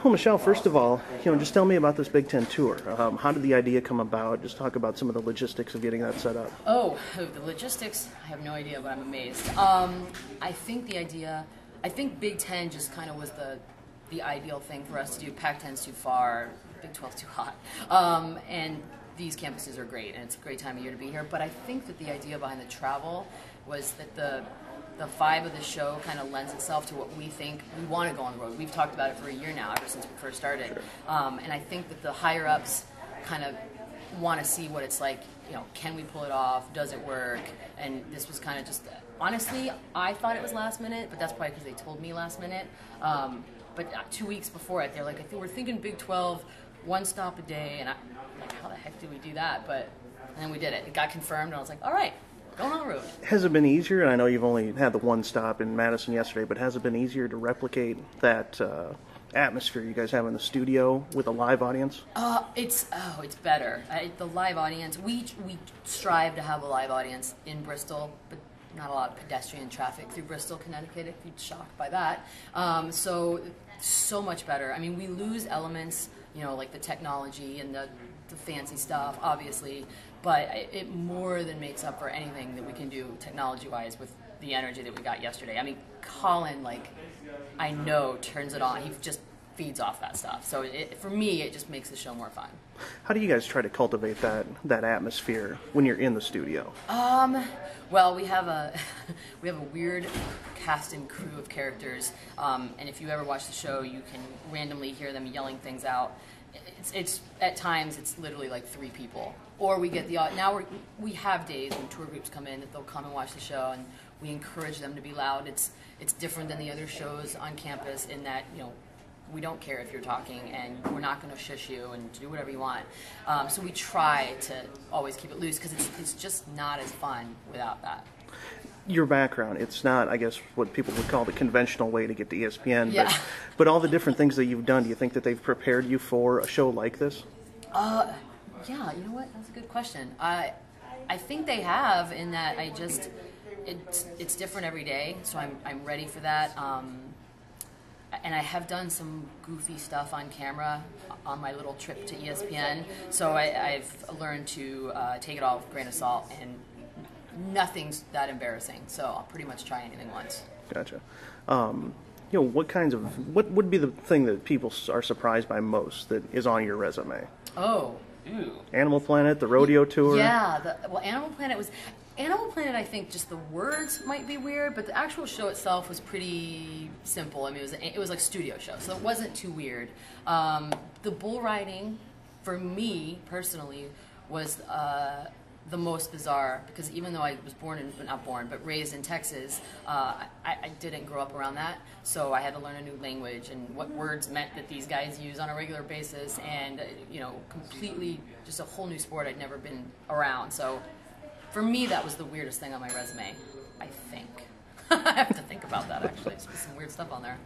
Well, Michelle, first of all, just tell me about this Big Ten tour. How did the idea come about? Just talk about some of the logistics of getting that set up. Oh, the logistics, I have no idea, but I'm amazed. I think Big Ten just kind of was the ideal thing for us to do. Pac-10's too far, Big 12's too hot. And these campuses are great, and it's a great time of year to be here. But I think that the idea behind the travel was that the vibe of the show kind of lends itself to what we think we want to go on the road. We've talked about it for a year now, ever since we first started. Sure. And I think that the higher-ups kind of want to see what it's like, can we pull it off? Does it work? And this was kind of just, honestly, I thought it was last minute, but that's probably because they told me last minute. But 2 weeks before it, they're like, I think we're thinking Big 12, one stop a day. And I'm like, how the heck did we do that? And then we did it. It got confirmed, and I was like, all right. Going on the road. Has it been easier, and I know you've only had the one stop in Madison yesterday, but has it been easier to replicate that atmosphere you guys have in the studio with a live audience? It's better. The live audience, we strive to have a live audience in Bristol, but not a lot of pedestrian traffic through Bristol, Connecticut, if you'd shocked by that. So much better. I mean, we lose elements, like the technology and the fancy stuff, obviously, but it more than makes up for anything that we can do technology-wise with the energy that we got yesterday. I mean, Colin, I know, turns it on. He just feeds off that stuff. So for me, it just makes the show more fun. How do you guys try to cultivate that atmosphere when you're in the studio? Well, we have a weird cast and crew of characters, and if you ever watch the show, you can randomly hear them yelling things out. It's at times it's literally like 3 people, or we get we have days when tour groups come in that they'll come and watch the show, and we encourage them to be loud. It's different than the other shows on campus in that we don't care if you're talking, and we're not going to shush you and do whatever you want. So we try to always keep it loose because it's just not as fun without that. Your background, it's not, I guess, what people would call the conventional way to get to ESPN, yeah. but all the different things that you've done, do you think that they've prepared you for a show like this? Yeah, you know what? That's a good question. I think they have, in that it's different every day, so I'm ready for that. And I have done some goofy stuff on camera on my little trip to ESPN, so I've learned to take it all with a grain of salt, and nothing's that embarrassing, so I'll pretty much try anything once. Gotcha. What would be the thing that people are surprised by most that is on your resume? Oh, ew. Animal Planet, the rodeo tour? Yeah, Animal Planet, I think just the words might be weird, but the actual show itself was pretty simple. I mean, it was like a studio show, so it wasn't too weird. The bull riding, for me personally, was the most bizarre, because even though I was raised in Texas, I didn't grow up around that, so I had to learn a new language and what words meant that these guys use on a regular basis, and completely just a whole new sport I'd never been around. So for me, that was the weirdest thing on my resume, I think. I have to think about that, actually. There's some weird stuff on there.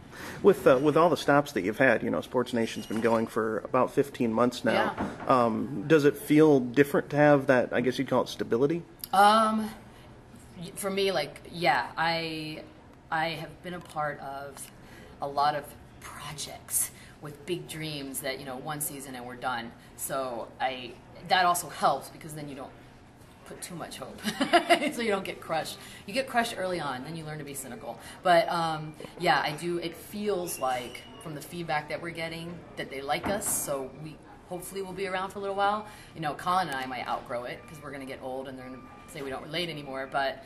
With all the stops that you've had, SportsNation's been going for about 15 months now. Yeah. Does it feel different to have that, I guess you'd call it, stability? For me, yeah, I have been a part of a lot of projects with big dreams that, one season and we're done. So that also helps, because then you don't put too much hope, so you don't get crushed. You get crushed early on, then you learn to be cynical. But yeah, I do. It feels like, from the feedback that we're getting, that they like us, so we hopefully will be around for a little while. Colin and I might outgrow it, because we're going to get old and they're going to say we don't relate anymore, but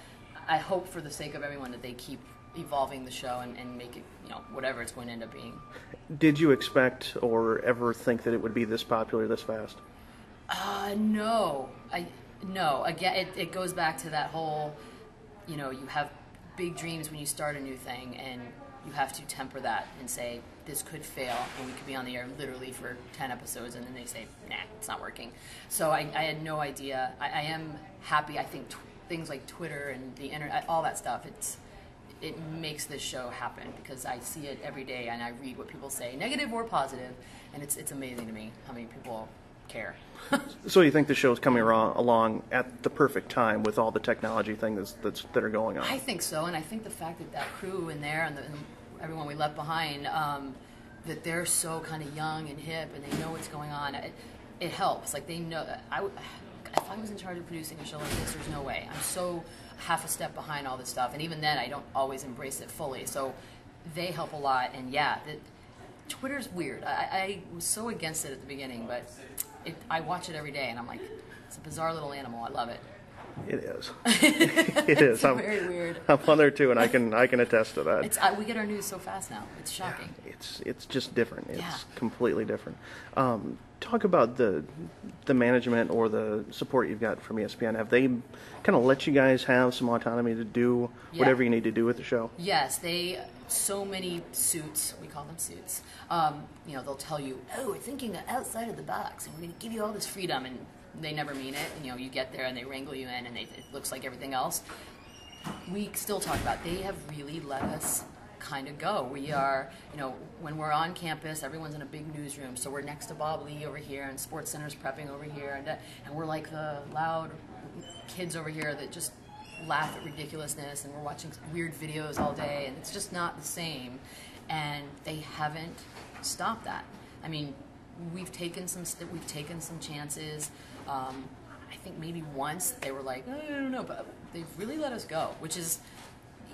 I hope, for the sake of everyone, that they keep evolving the show and make it, whatever it's going to end up being. Did you expect or ever think that it would be this popular this fast? No. No, again, it goes back to that whole, you have big dreams when you start a new thing, and you have to temper that and say, this could fail, and we could be on the air literally for 10 episodes, and then they say, nah, it's not working. So I had no idea. I am happy. I think things like Twitter and the internet, all that stuff, it makes this show happen, because I see it every day, and I read what people say, negative or positive, and it's amazing to me how many people care. So you think the show's coming along at the perfect time with all the technology things that are going on? I think so, and I think the fact that crew in there and everyone we left behind, that they're so kind of young and hip and they know what's going on. It helps. Like they know. If I was in charge of producing a show like this, there's no way. I'm so half a step behind all this stuff, and even then, I don't always embrace it fully. So they help a lot, and yeah, Twitter's weird. I was so against it at the beginning, but I watch it every day, and I'm like, it's a bizarre little animal. I love it. It is. It is. It's very weird. I'm on there too, and I can attest to that. We get our news so fast now. It's shocking. Yeah, it's just different. It's completely different. Talk about the management or the support you've got from ESPN. Have they kind of let you guys have some autonomy to do whatever you need to do with the show? Yes, so many suits, we call them suits, they'll tell you, oh, we're thinking outside of the box and we're going to give you all this freedom, and they never mean it. And, you get there and they wrangle you in and it looks like everything else. We still talk about, they have really let us kind of go. We are, when we're on campus, everyone's in a big newsroom, so we're next to Bob Lee over here and SportsCenter's prepping over here, and we're like the loud kids over here that just laugh at ridiculousness, and we're watching weird videos all day, and it's just not the same, and they haven't stopped that. I mean, we've taken some chances. I think maybe once they were like, I don't know, but they've really let us go, which is,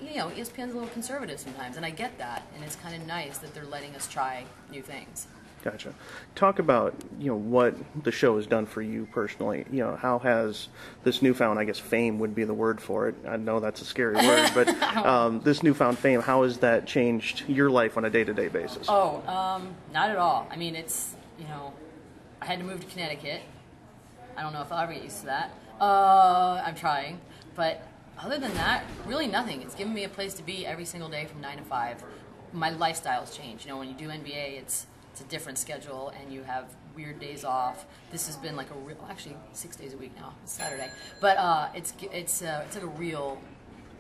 ESPN's a little conservative sometimes, and I get that, and it's kind of nice that they're letting us try new things. Gotcha. Talk about, what the show has done for you personally. How has this newfound, I guess, fame would be the word for it. I know that's a scary word, but this newfound fame, how has that changed your life on a day-to-day basis? Oh, not at all. I mean, it's, I had to move to Connecticut. I don't know if I'll ever get used to that. I'm trying, but other than that, really nothing. It's given me a place to be every single day from 9 to 5. My lifestyle's changed. When you do NBA, it's a different schedule, and you have weird days off. This has been like actually 6 days a week now. It's Saturday, but it's like a real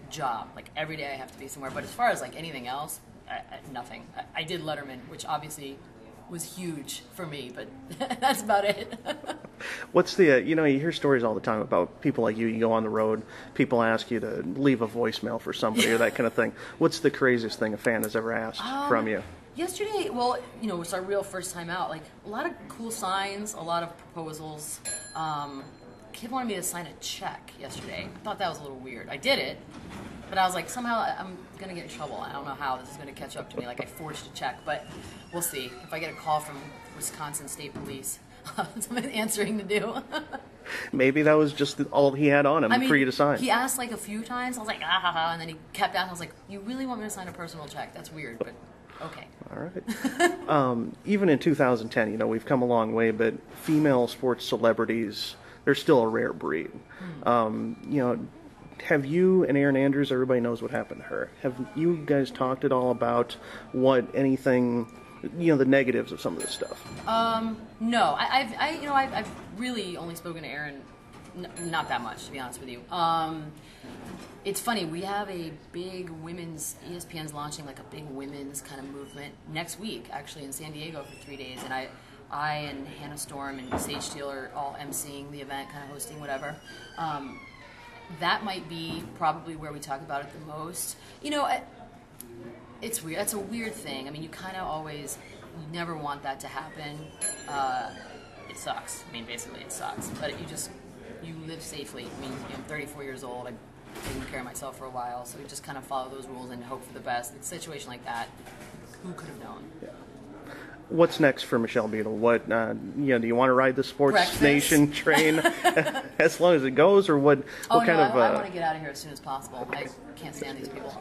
job. Like every day I have to be somewhere. But as far as like anything else, nothing. I did Letterman, which obviously was huge for me, but that's about it. What's the, you hear stories all the time about people like you go on the road, people ask you to leave a voicemail for somebody or that kind of thing. What's the craziest thing a fan has ever asked from you? Yesterday, well, it's our real first time out. Like, a lot of cool signs, a lot of proposals. Kid wanted me to sign a check yesterday. I thought that was a little weird. I did it, but I was like, somehow I'm going to get in trouble. I don't know how this is going to catch up to me. Like, I forged a check, but we'll see. If I get a call from Wisconsin State Police, something answering to do. Maybe that was just all he had on him for you to sign. He asked like a few times. I was like, ah, ha, ha, and then he kept asking. I was like, you really want me to sign a personal check? That's weird, but okay. All right. Even in 2010, we've come a long way, but female sports celebrities, they're still a rare breed. Have you and Erin Andrews, everybody knows what happened to her, have you guys talked at all about the negatives of some of this stuff? No. I've really only spoken to Erin not that much, to be honest with you. It's funny, we have a big ESPN's launching like a big women's kind of movement next week, actually in San Diego for 3 days, and I and Hannah Storm and Sage Steele are all emceeing the event, kind of hosting whatever. That might be probably where we talk about it the most. It's weird. That's a weird thing. I mean, you never want that to happen. It sucks. I mean, basically it sucks. But you live safely. I mean, I'm 34 years old. I've taken care of myself for a while, so we just kind of follow those rules and hope for the best. In a situation like that, who could have known? Yeah. What's next for Michelle Beadle? What do you want to ride the SportsNation train as long as it goes, or what? I want to get out of here as soon as possible. I can't stand these people.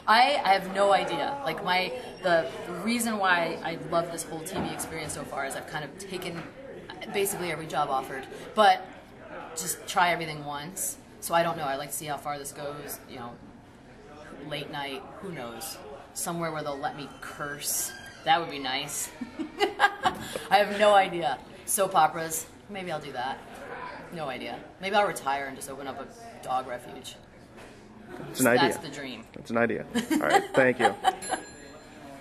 I have no idea. Like the reason why I love this whole TV experience so far is I've kind of taken basically every job offered, but just try everything once. So I don't know. I like to see how far this goes. Late night. Who knows? Somewhere where they'll let me curse. That would be nice. I have no idea. Soap operas. Maybe I'll do that. No idea. Maybe I'll retire and just open up a dog refuge. It's an idea. That's the dream. It's an idea. All right. Thank you.